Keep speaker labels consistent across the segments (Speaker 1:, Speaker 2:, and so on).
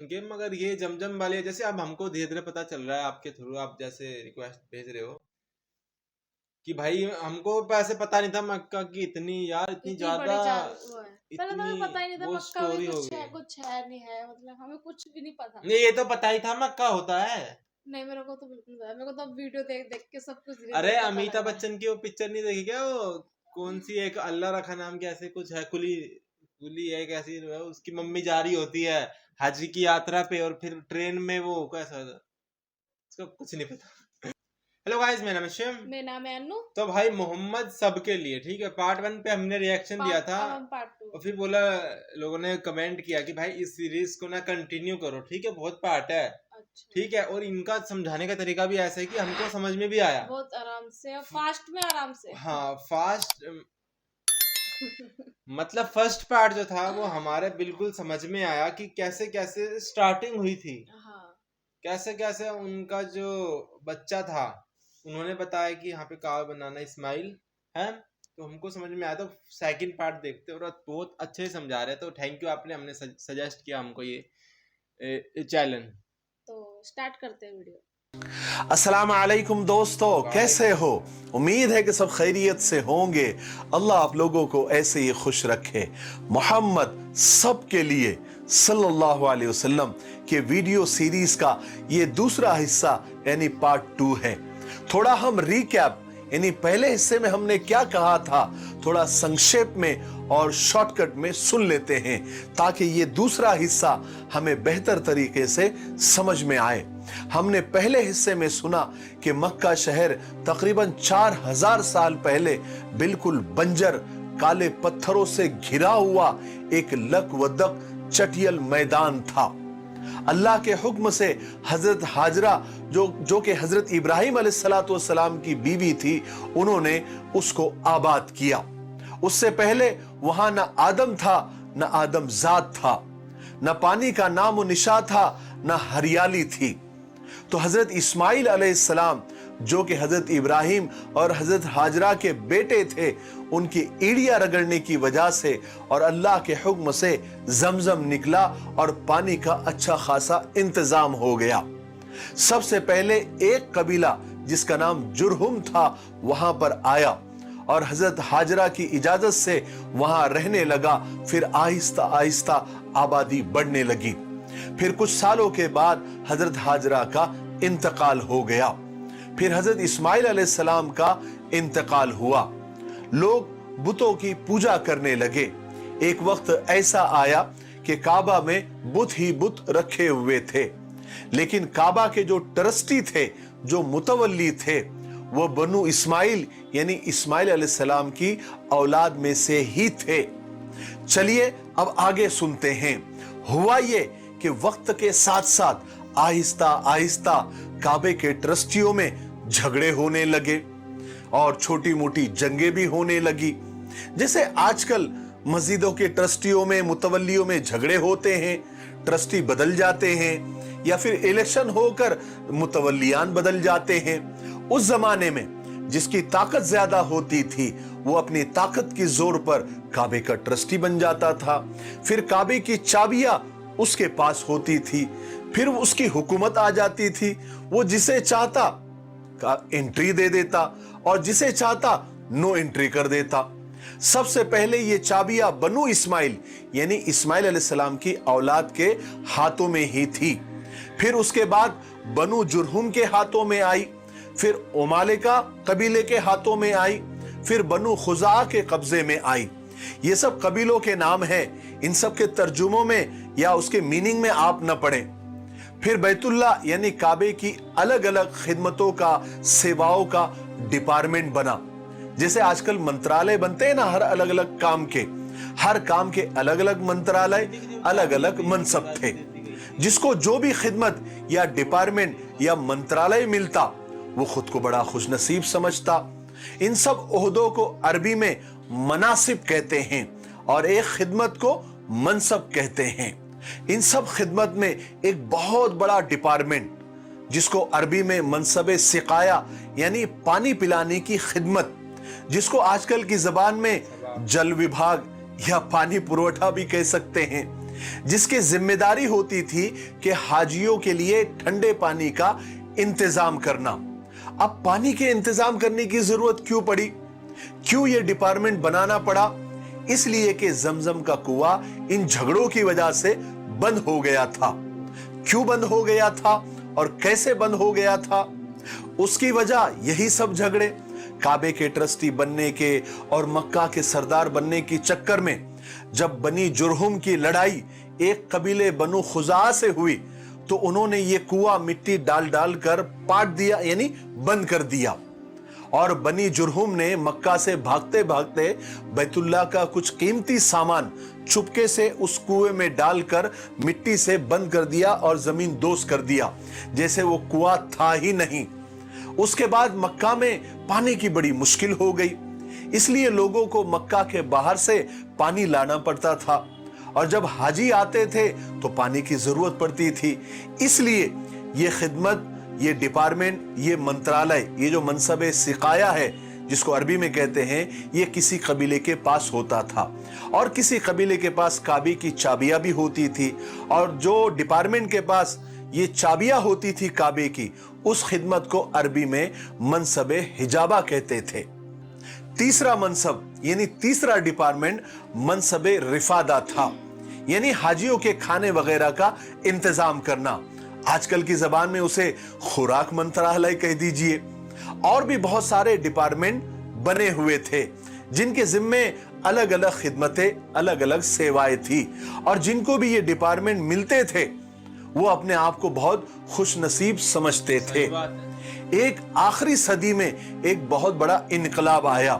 Speaker 1: کہ مگر یہ جمجم والے جیسے اب ہم کو دھیرے دھیرے پتا چل رہا ہے آپ کے تھرو، آپ جیسے ریکویسٹ بھیج رہے ہو کہ بھائی ہم کو ایسے پتا نہیں تھا مکہ کی اتنی یار اتنی زیادہ
Speaker 2: پہلے تو ہمیں پتا ہی نہیں تھا
Speaker 1: وہ
Speaker 2: مکہ میں
Speaker 1: سٹوری ہو گئی.
Speaker 2: کچھ ہے نہیں ہے، مطلب ہمیں کچھ بھی نہیں پتا.
Speaker 1: نہیں یہ تو پتا ہی تھا مکہ ہوتا ہے.
Speaker 2: نہیں میرے کو تو بالکل نہیں پتا، میرے کو تو ویڈیو دیکھ دیکھ کے سب کچھ
Speaker 1: ارے امیتابھ بچن کی وہ پکچر نہیں دیکھی کیا، وہ کون سی ایک اللہ رکھا نام کے ایسے کچھ ہے، کلی ایک ایسی اس کی ممی جاری ہوتی ہے حج کی یاترا پہ اور پھر ٹرین میں وہ کیسا اس کا کچھ نہیں پتا. ہیلو گائز، میرا نام ہے شیم،
Speaker 2: میرا نام ہے انو.
Speaker 1: تو بھائی محمد سب کے لیے ٹھیک ہے، پارٹ 1 پہ ہم نے ریئیکشن دیا تھا اور پھر بولا لوگوں نے کمنٹ کیا کہ بھائی اس سیریز کو نا کنٹینیو کرو، ٹھیک ہے بہت پارٹ ہے ٹھیک ہے، اور ان کا سمجھانے کا طریقہ بھی ایسا ہے کہ ہم کو سمجھ میں بھی آیا
Speaker 2: بہت آرام سے، فاسٹ میں آرام سے.
Speaker 1: ہاں فاسٹ، مطلب فرسٹ پارٹ جو تھا وہ ہمارے بالکل سمجھ میں آیا کہ کیسے کیسے سٹارٹنگ ہوئی تھی، کیسے کیسے ان کا جو بچہ تھا انہوں نے بتایا کہ یہاں پہ کعبہ بنانا اسماعیل ہے، تو ہم کو سمجھ میں آیا. تو سیکنڈ پارٹ دیکھتے اور بہت اچھے سے سمجھا رہے، تو تھینک یو، آپ نے ہم نے سجیسٹ کیا ہم کو یہ چیلنج.
Speaker 2: تو سٹارٹ کرتے ہیں ویڈیو.
Speaker 3: السلام علیکم دوستو، کیسے ہو؟ امید ہے کہ سب خیریت سے ہوں گے. اللہ آپ لوگوں کو ایسے ہی خوش رکھے. محمد سب کے لیے صلی اللہ علیہ وسلم کے ویڈیو سیریز کا یہ دوسرا حصہ یعنی پارٹ 2 ہے. تھوڑا ہم ریکیپ یعنی پہلے حصے میں ہم نے کیا کہا تھا تھوڑا سنکشیپ میں اور شارٹ کٹ میں سن لیتے ہیں تاکہ یہ دوسرا حصہ ہمیں بہتر طریقے سے سمجھ میں آئے. ہم نے پہلے حصے میں سنا کہ مکہ شہر تقریباً 4000 سال پہلے بالکل بنجر کالے پتھروں سے گھرا ہوا ایک لک و دک چٹیل میدان تھا. اللہ کے حکم سے حضرت حاجرہ جو کہ حضرت ابراہیم علیہ السلام کی بیوی تھی، انہوں نے اس کو آباد کیا. اس سے پہلے وہاں نہ آدم تھا نہ آدم ذات تھا، نہ پانی کا نام و نشان تھا نہ ہریالی تھی. تو حضرت اسماعیل علیہ السلام جو کہ حضرت ابراہیم اور حضرت حاجرہ کے بیٹے تھے، ان کی ایڑیاں رگڑنے کی وجہ سے اور اللہ کے حکم سے زمزم نکلا اور پانی کا اچھا خاصا انتظام ہو گیا. سب سے پہلے ایک قبیلہ جس کا نام جرہم تھا وہاں پر آیا اور حضرت حاجرہ کی اجازت سے وہاں رہنے لگا. پھر آہستہ آہستہ آبادی بڑھنے لگی. پھر کچھ سالوں کے بعد حضرت حاجرہ کا انتقال ہو گیا. پھر حضرت اسماعیل علیہ السلام کا انتقال ہوا. لوگ بتوں کی پوجا کرنے لگے. ایک وقت ایسا آیا کہ کعبہ میں بت ہی بت رکھے ہوئے تھے، لیکن کعبہ کے جو ٹرسٹی تھے، جو متولی تھے، وہ بنو اسماعیل یعنی اسماعیل علیہ السلام کی اولاد میں سے ہی تھے. چلیے اب آگے سنتے ہیں. ہوا یہ کہ وقت کے ساتھ ساتھ آہستہ آہستہ کعبے کے ٹرسٹیوں میں جھگڑے ہونے لگے اور چھوٹی موٹی جنگیں بھی ہونے لگی. جیسے آج کل مسجدوں کے ٹرسٹیوں میں متولیوں میں جھگڑے ہوتے ہیں، ٹرسٹی بدل جاتے ہیں یا پھر الیکشن ہو کر متولیان بدل جاتے ہیں. اس زمانے میں جس کی طاقت زیادہ ہوتی تھی وہ اپنی طاقت کی زور پر کعبے کا ٹرسٹی بن جاتا تھا. پھر کعبے کی چابیاں اس کے پاس ہوتی تھی، پھر اس کی حکومت آ جاتی تھی. وہ جسے چاہتا انٹری دے دیتا اور جسے چاہتا نو انٹری کر دیتا. سب سے پہلے یہ چابیاں بنو اسماعیل یعنی اسماعیل علیہ السلام کی اولاد کے ہاتھوں میں ہی تھی. پھر اس کے بعد بنو جرہم کے ہاتھوں میں آئی، پھر عمالقہ قبیلے کے ہاتھوں میں آئی، پھر بنو خزاعہ کے قبضے میں آئی. یہ سب قبیلوں کے نام ہیں، ان سب کے ترجموں میں یا اس کے میننگ میں آپ نہ پڑھیں. پھر بیت اللہ یعنی کعبے کی الگ الگ خدمتوں کا، سیواؤں کا ڈپارٹمنٹ بنا. جیسے آج کل منترالے بنتے ہیں نا، ہر الگ الگ کام کے، ہر کام کے الگ الگ منترالے، الگ الگ منصب تھے. جس کو جو بھی خدمت یا ڈپارٹمنٹ یا منترالے ملتا وہ خود کو بڑا خوش نصیب سمجھتا. ان سب عہدوں کو عربی میں مناصب کہتے ہیں اور ایک خدمت کو منصب کہتے ہیں. ان سب خدمت میں ایک بہت بڑا ڈپارٹمنٹ جس کو عربی میں منصب سقایا یعنی پانی پلانے کی خدمت، جس کو آج کل کی زبان میں جل وبھاگ یا پانی پروٹھا بھی کہہ سکتے ہیں، जिसकी जिम्मेदारी होती थी कि हाजियों के लिए ठंडे पानी का इंतजाम करना। अब पानी के इंतजाम करने की जरूरत क्यों पड़ी, क्यों यह डिपार्टमेंट बनाना पड़ा? इसलिए कि जमजम का कुआं इन झगड़ों की वजह से बंद हो गया था। क्यों बंद हो गया था और कैसे बंद हो गया था? उसकी वजह यही सब झगड़े, काबे के ट्रस्टी बनने के और मक्का के सरदार बनने की चक्कर में जब बनी जुरहुम की लड़ाई एक कबीले बनु खुजा से हुई तो उन्होंने ये कुआं मिट्टी डाल डाल कर पाट दिया, यानी बंद कर दिया। और बनी जुरहुम ने मक्का से भागते भागते बैतुल्लाह का कुछ कीमती सामान चुपके से उस कुएं में डालकर मिट्टी से बंद कर दिया और जमीन दोष कर दिया, जैसे वो कुआं था ही नहीं। उसके बाद मक्का में पानी की बड़ी मुश्किल हो गई, इसलिए लोगों को मक्का के बाहर से पानी लाना पड़ता था और जब हाजी आते थे तो पानी की जरूरत पड़ती थी। इसलिए ये खिदमत, ये डिपार्टमेंट, ये मंत्रालय, ये जो मनसब सिकाया है जिसको अरबी में कहते हैं, ये किसी कबीले के पास होता था और किसी कबीले के पास काबे की चाबियां भी होती थी और जो डिपार्टमेंट के पास ये चाबियां होती थी काबे की, उस खिदमत को अरबी में मनसब हिजाबा कहते थे। तीसरा मनसब यानी तीसरा डिपार्टमेंट मनसब रिफादा था, यानी हाजियों के खाने वगैरह का इंतजाम करना। आजकल की जबान में उसे खुराक मंत्रालय कह दीजिए। और भी बहुत सारे डिपार्टमेंट बने हुए थे जिनके जिम्मे अलग अलग खिदमतें, अलग अलग सेवाएं थी और जिनको भी ये डिपार्टमेंट मिलते थे वो अपने आप को बहुत खुशनसीब समझते थे। एक आखिरी सदी में एक बहुत बड़ा इनकलाब आया।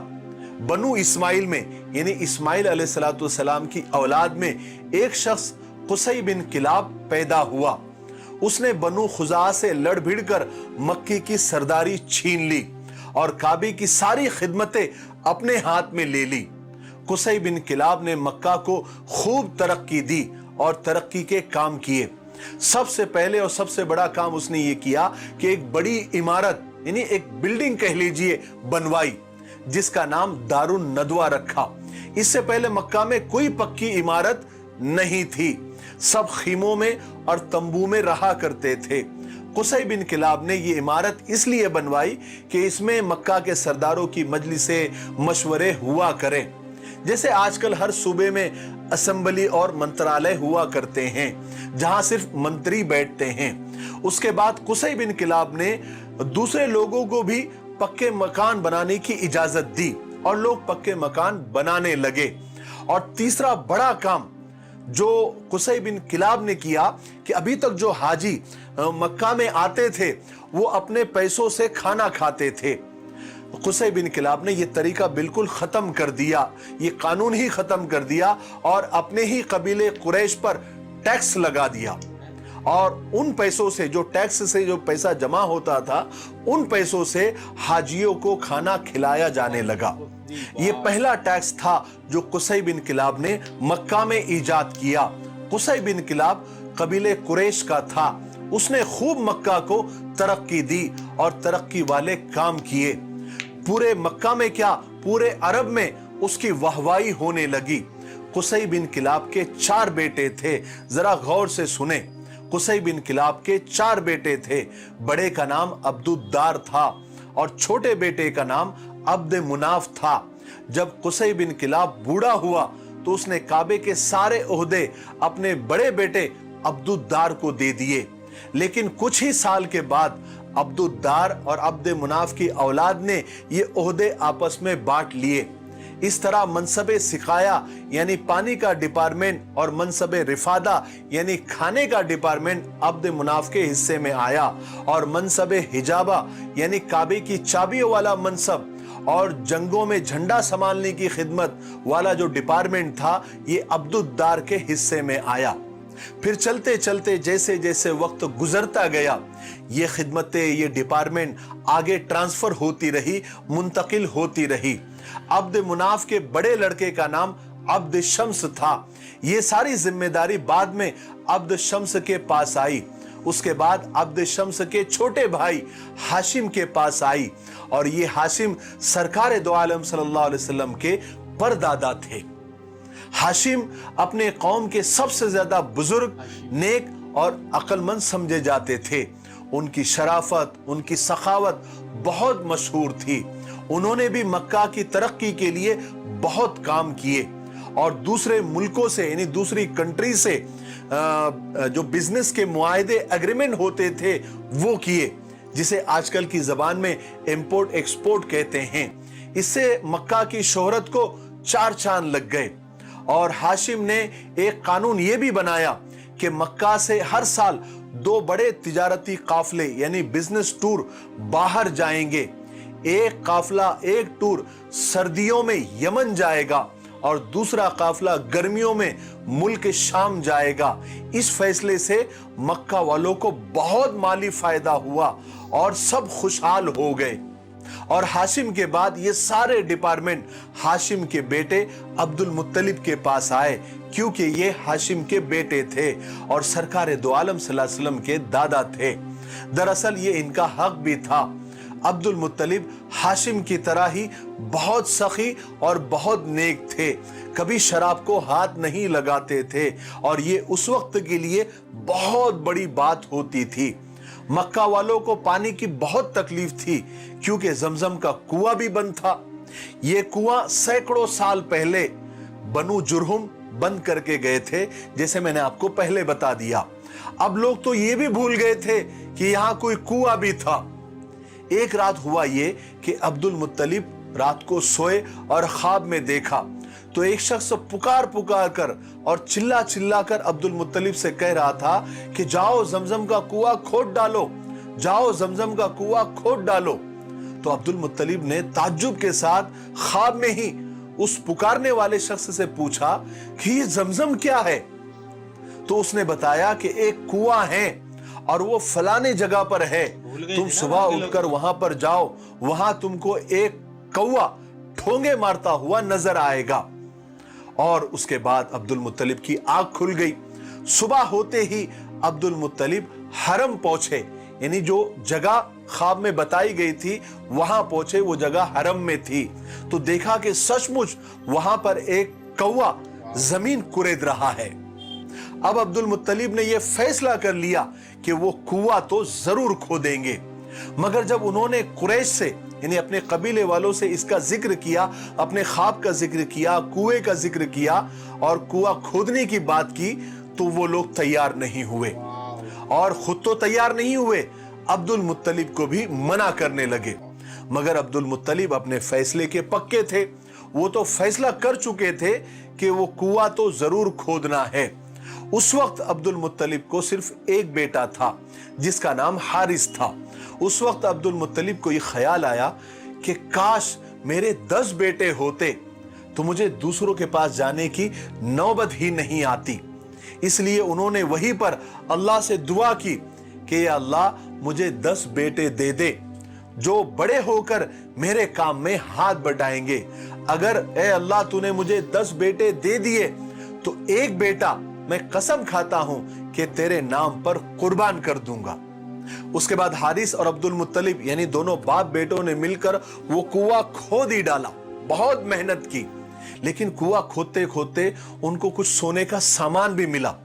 Speaker 3: बनु इस्माइल में, यानी इस्माइल अलैहिस्सलाम की औलाद में एक शख्स कुसै बिन किलाब पैदा हुआ। उसने बनु खुजा से लड़ भिड़ कर मक्की की सरदारी छीन ली और काबे की सारी खिदमतें अपने हाथ में ले ली। कुसै बिन किलाब ने मक्का को खूब तरक्की दी और तरक्की के काम किए। सबसे पहले और सबसे बड़ा काम उसने ये किया कि एक बड़ी इमारत, यानी एक बिल्डिंग कह लीजिए, बनवाई जिसका नाम दारुन नदवा रखा। इससे पहले मक्का में कोई पक्की इमारत नहीं थी, सब खीमों में और तंबू में रहा करते थे। कुसै बिन किलाब ने ये इमारत इसलिए बनवाई कि इसमें मक्का के सरदारों की मजलिसें, मशवरे हुआ करें, जैसे आजकल हर सूबे में असेंबली और मंत्रालय हुआ करते हैं जहां सिर्फ मंत्री बैठते हैं। उसके बाद कुसै बिन किलाब ने दूसरे लोगों को भी पक्के मकान बनाने की इजाजत दी और लोग पक्के मकान बनाने लगे। और तीसरा बड़ा काम जो कुसै बिन किलाब ने किया कि अभी तक जो हाजी मक्का में आते थे वो अपने पैसों से खाना खाते थे। कुसै बिन किलाब ने ये तरीका बिल्कुल खत्म कर दिया, ये कानून ही खत्म कर दिया और अपने ही कबीले कुरैश पर टैक्स लगा दिया और उन पैसों से, जो टैक्स से जो पैसा जमा होता था, उन पैसों से हाजियों को खाना खिलाया जाने लगा। ये पहला टैक्स था जो कुसै बिन किलाब ने मक्का में इजाद किया। कुसै बिन किलाब कबीले कुरैश का था, उसने खूब मक्का को तरक्की दी और तरक्की वाले काम किए। पूरे मक्का में क्या, पूरे अरब में उसकी वाहवाही होने लगी। कुसै बिन किलाब के 4 बेटे थे, जरा गौर से सुने। कुसै बिन किलाब के 4 बेटे थे। बड़े का नाम अब्दुद्दार था और छोटे बेटे का नाम अब्द मुनाफ था। जब कुसै बिन किलाब बूढ़ा हुआ तो उसने काबे के सारे ओहदे अपने बड़े बेटे अब्दुद्दार को दे दिए, लेकिन कुछ ही साल के बाद अब्दुद्दार और अब्द मुनाफ की औलाद ने ये ओहदे आपस में बांट लिए। इस तरह मनसब सिकाया यानी पानी का डिपार्टमेंट और मनसब रिफादा यानी खाने का डिपार्टमेंट अब्द मुनाफ के हिस्से में आया और मनसब हिजाबा यानी काबे की चाबियों वाला मनसब और जंगों में झंडा संभालने की खिदमत वाला जो डिपार्टमेंट था ये अब्दुद्दार के हिस्से में आया। फिर चलते चलते जैसे जैसे वक्त गुजरता गया ये खिदमतें, ये डिपार्टमेंट आगे ट्रांसफर होती रही, मुंतकिल होती रही। अब्द मुनाफ के बड़े लड़के का नाम अब्द शम्स था। ये सारी जिम्मेदारी बाद में अब्द शम्स के पास आई। उसके बाद अब्द शम्स के छोटे भाई हाशिम के पास आई और ये हाशिम सरकार दो आलम सल्लल्लाहु अलैहि वसल्लम के परदादा थे। हाशिम अपने कौम के सबसे ज्यादा बुजुर्ग, नेक और अक्लमंद समझे जाते थे। उनकी शराफत, उनकी सखावत बहुत मशहूर थी। उन्होंने भी मक्का की तरक्की के लिए बहुत काम किए और दूसरे मुल्कों से यानी दूसरी कंट्री से जो बिजनेस के मुआहदे एग्रीमेंट होते थे वो किए, जिसे आजकल की जबान में इंपोर्ट एक्सपोर्ट कहते हैं। इससे मक्का की शोहरत को चार चांद लग गए और हाशिम ने एक कानून ये भी बनाया कि मक्का से हर साल 2 बड़े तिजारती काफले यानी बिजनेस टूर बाहर जाएंगे। एक काफला, एक टूर सर्दियों में यमन जाएगा और दूसरा काफला गर्मियों में मुल्क शाम जाएगा। इस फैसले से मक्का वालों को बहुत माली फायदा हुआ और सब खुशहाल हो गए। और हाशिम के बाद ये सारे डिपार्टमेंट हाशिम के बेटे अब्दुल मुत्तलिब के पास आए, क्योंकि ये हाशिम के बेटे थे और सरकार दो आलम सल्लल्लाहु अलैहि वसल्लम के दादा थे। दरअसल ये इनका हक भी था। अब्दुल मुत्तलिब हाशिम की तरह ही बहुत सखी और बहुत नेक थे, कभी शराब को हाथ नहीं लगाते थे और ये उस वक्त के लिए बहुत बड़ी बात होती थी। मक्का वालों को पानी की बहुत तकलीफ थी क्योंकि जमजम का कुआं भी बंद था। ये कुआं सैकड़ों साल पहले बनु जुरहुम बंद करके गए थे, जैसे मैंने आपको पहले बता दिया। अब लोग तो ये भी भूल गए थे कि यहां कोई कुआं भी था। एक रात हुआ ये कि अब्दुल मुत्तलिब रात को सोए और ख्वाब में देखा तो एक शख्स पुकार पुकार कर और चिल्ला चिल्ला कर अब्दुल मुत्तलिब से कह रहा था कि जाओ जमजम का कुआं खोद डालो, जाओ जमजम का कुआं खोद डालो। तो अब्दुल मुत्तलिब ने ताज्जुब के साथ ख्वाब में ही उस पुकारने वाले शख्स से पूछा कि ये जमजम क्या है। तो उसने बताया कि एक कुआं है और वो फलाने जगह पर है, तुम सुबह उठकर वहां पर जाओ, वहां तुमको एक कौवा ठोंगे मारता हुआ नजर आएगा। और उसके बाद अब्दुल मुत्तलिब की आंख खुल गई। सुबह होते ही अब्दुल मुत्तलिब हरम पहुंचे, यानी जो जगह ख्वाब में बताई गई थी वहां पहुंचे, वो जगह हरम में थी। तो देखा कि सचमुच वहां पर एक कौवा जमीन कुरेद रहा है। अब अब्दुल मुत्तलिब ने यह फैसला कर लिया कि वो कुआं तो जरूर खोदेंगे। मगर जब उन्होंने कुरैश से यानी अपने कबीले वालों से इसका जिक्र किया, अपने ख्वाब का जिक्र किया, कुएं का जिक्र किया और कुआं खोदने की बात की, तो वो लोग तैयार नहीं हुए और खुद तो तैयार नहीं हुए, अब्दुल मुत्तलिब को भी मना करने लगे। मगर अब्दुल मुत्तलिब अपने फैसले के पक्के थे। वो तो फैसला कर चुके थे कि वो कुआं तो जरूर खोदना है। उस वक्त अब्दुल मुत्तलिब को सिर्फ एक बेटा था जिसका नाम हारिस था। उस वक्त अब्दुल मुत्तलिब को यह ख्याल आया कि काश मेरे 10 बेटे होते तो मुझे दूसरों के पास जाने की नौबत ही नहीं आती। इसलिए उन्होंने वहीं पर अल्लाह से दुआ की कि अल्लाह मुझे 10 बेटे दे दे जो बड़े होकर मेरे काम में हाथ बटाएंगे। अगर ए अल्लाह तूने मुझे 10 बेटे दे दिए तो एक बेटा मैं कसम खाता हूं कि तेरे नाम पर कुर्बान कर दूंगा। उसके बाद हारिस और अब्दुल मुत्तलिब यानी दोनों बाप बेटों ने मिलकर वो कुआं खोद ही डाला। बहुत मेहनत की, लेकिन कुआं खोदते खोदते उनको कुछ सोने का सामान भी मिला।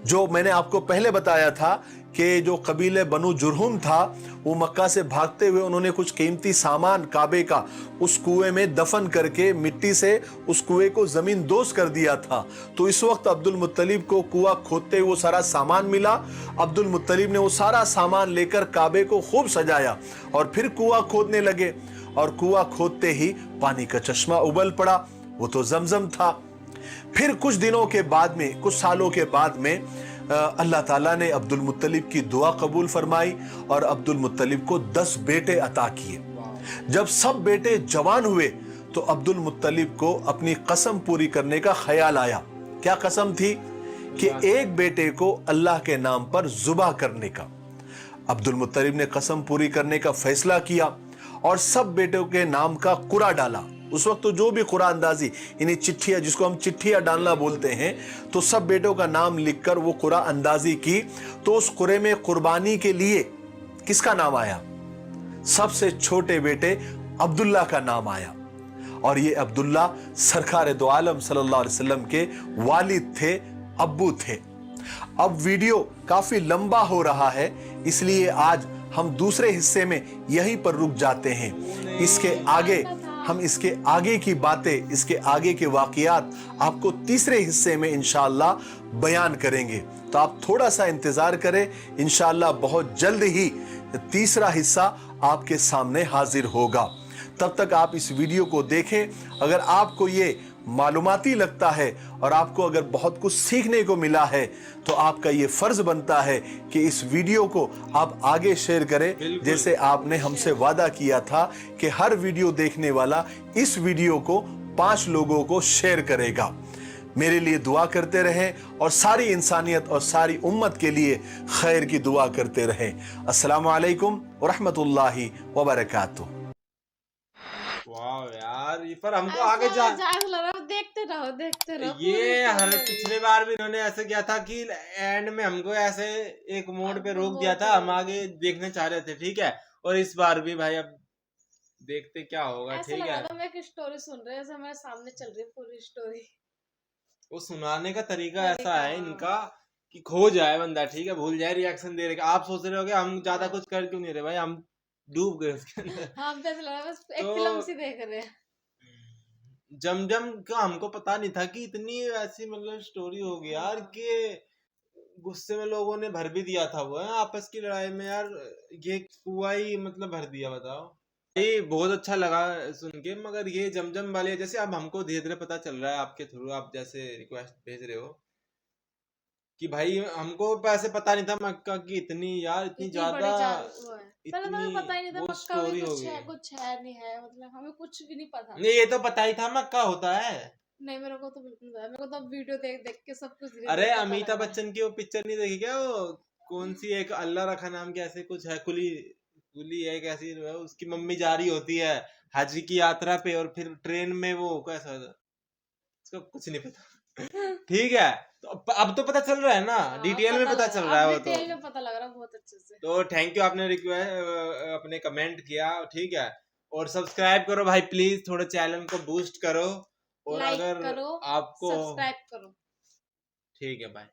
Speaker 3: जो मैंने आपको पहले बताया था कि जो कबीले बनु जुरहुम था वो मक्का से भागते हुए उन्होंने कुछ कीमती सामान काबे का उस कुएं में दफन करके मिट्टी से उस कुएं को जमीन दोज कर दिया था। तो इस वक्त अब्दुल मुत्तलिब को कुआं खोदते वो सारा सामान मिला। अब्दुल मुत्तलिब ने वो सारा सामान लेकर काबे को खूब सजाया और फिर कुआं खोदने लगे और कुआं खोदते ही पानी का चश्मा उबल पड़ा, वो तो जमजम था। फिर कुछ दिनों के बाद में, कुछ सालों के बाद में अल्लाह ताला ने अब्दुल मुत्तलिब की दुआ कबूल फरमाई और अब्दुल मुत्तलिब को 10 बेटे अता किए। जब सब बेटे जवान हुए तो अब्दुल मुत्तलिब को अपनी कसम पूरी करने का ख्याल आया। क्या कसम थी? कि एक बेटे को अल्लाह के नाम पर जुबा करने का। अब्दुल मुत्तलिब ने कसम पूरी करने का फैसला किया और सब बेटों के नाम का कुरा डाला। उस वक्त तो जो भी कुरा अंदाजी यानी चिट्ठियां, जिसको हम चिट्ठियां डालना बोलते हैं, तो सब बेटों का नाम लिखकर वो कुरा अंदाजी की। तो उस कुरे में कुर्बानी के लिए किसका नाम आया? सबसे छोटे बेटे अब्दुल्ला का नाम आया। اور یہ عبداللہ سرکار دو عالم صلی اللہ علیہ وسلم کے والد تھے، ابو تھے۔ اب ویڈیو کافی لمبا ہو رہا ہے، اس لیے آج ہم دوسرے حصے میں یہیں پر رک جاتے ہیں۔ اس کے آگے ہم اس کے آگے کی باتیں، اس کے آگے کے واقعات آپ کو تیسرے حصے میں انشاءاللہ بیان کریں گے، تو آپ تھوڑا سا انتظار کریں، انشاءاللہ بہت جلد ہی تیسرا حصہ آپ کے سامنے حاضر ہوگا۔ تب تک آپ اس ویڈیو کو دیکھیں۔ اگر آپ کو یہ معلوماتی لگتا ہے اور آپ کو اگر بہت کچھ سیکھنے کو ملا ہے تو آپ کا یہ فرض بنتا ہے کہ اس ویڈیو کو آپ آگے شیئر کریں، جیسے آپ نے ہم سے وعدہ کیا تھا کہ ہر ویڈیو دیکھنے والا اس ویڈیو کو 5 لوگوں کو شیئر کرے گا۔ میرے لیے دعا کرتے رہیں اور ساری انسانیت اور ساری امت کے لیے خیر کی دعا کرتے رہیں۔ السلام علیکم ورحمۃ اللہ وبرکاتہ۔
Speaker 1: واو یار، یہ پر ہم کو آگے
Speaker 2: دیکھتے رہو
Speaker 1: یہ ہر پچھلے بار بھی انہوں نے ایسے کیا تھا کہ اینڈ میں ہم کو ایسے ایک موڈ پہ روک دیا تھا، ہم آگے دیکھنے چاہ رہے تھے، ٹھیک ہے۔ اور اس بار بھی بھائی اب دیکھتے کیا ہوگا، ٹھیک ہے۔
Speaker 2: میں ایک اسٹوری سن رہے ہیں، ہمارے سامنے چل رہی ہے پوری اسٹوری۔
Speaker 1: وہ سنانے کا طریقہ ایسا ہے ان کا کہ کھو جائے بندہ، ٹھیک ہے، بھول جائے ریاکشن دے رہے۔ آپ سوچ رہے ہو کہ ہم زیادہ کچھ کر کیوں نہیں رہے بھائی، ہم ڈوب گئے اس کے اندر۔
Speaker 2: ہم تو ایسا لگ رہا ہے بس ایک فلم سی دیکھ رہے ہیں۔
Speaker 1: جم کا ہم کو پتا نہیں تھا کہ اتنی ایسی مطلب سٹوری ہوگی یار، کہ غصے میں لوگوں نے بھر بھی دیا تھا وہ آپس کی لڑائی میں یار، یہ کنواں ہی مطلب بھر دیا، بتاؤ۔ یہ بہت اچھا لگا سن کے، مگر یہ جم والے جیسے اب ہم کو دھیرے دھیرے پتا چل رہا ہے آپ کے تھرو، آپ جیسے ریکویسٹ بھیج رہے ہو کہ بھائی ہم کو ایسے پتا نہیں تھا مکہ کی اتنی یار، اتنی زیادہ
Speaker 2: پتا ہی نہیں تھا
Speaker 1: وہ
Speaker 2: مکہ
Speaker 1: سٹوری
Speaker 2: میں
Speaker 1: ہوگی۔
Speaker 2: کچھ ہے نہیں ہے، مطلب ہمیں کچھ بھی نہیں پتا۔
Speaker 1: نہیں یہ تو پتا ہی تھا مکہ ہوتا ہے۔
Speaker 2: نہیں میرے کو تو بالکل نہیں، میرے کو تو ویڈیو دیکھ کے سب کچھ۔
Speaker 1: ارے امیتابھ بچن کی وہ پکچر نہیں دیکھی کیا، وہ کون سی ایک اللہ رکھا نام کی ایسے کچھ ہے، کلی ایک ایسی، اس کی ممی جا رہی ہوتی ہے حج کی یاترا پہ، اور پھر ٹرین میں وہ کیسا ہوتا، اس کو کچھ نہیں پتا، ٹھیک ہے۔ اب تو پتا چل رہا ہے نا، ڈیٹیل میں پتا چل رہا ہے، وہ تو
Speaker 2: ڈیٹیل میں پتا لگ رہا ہے بہت اچھے سے۔
Speaker 1: تو تھینک یو، آپ نے اپنے کمنٹ کیا، ٹھیک ہے۔ اور سبسکرائب کرو بھائی پلیز، تھوڑا چینل کو بوسٹ کرو، اور اگر آپ کو
Speaker 2: سبسکرائب کرو،
Speaker 1: ٹھیک ہے، بائے۔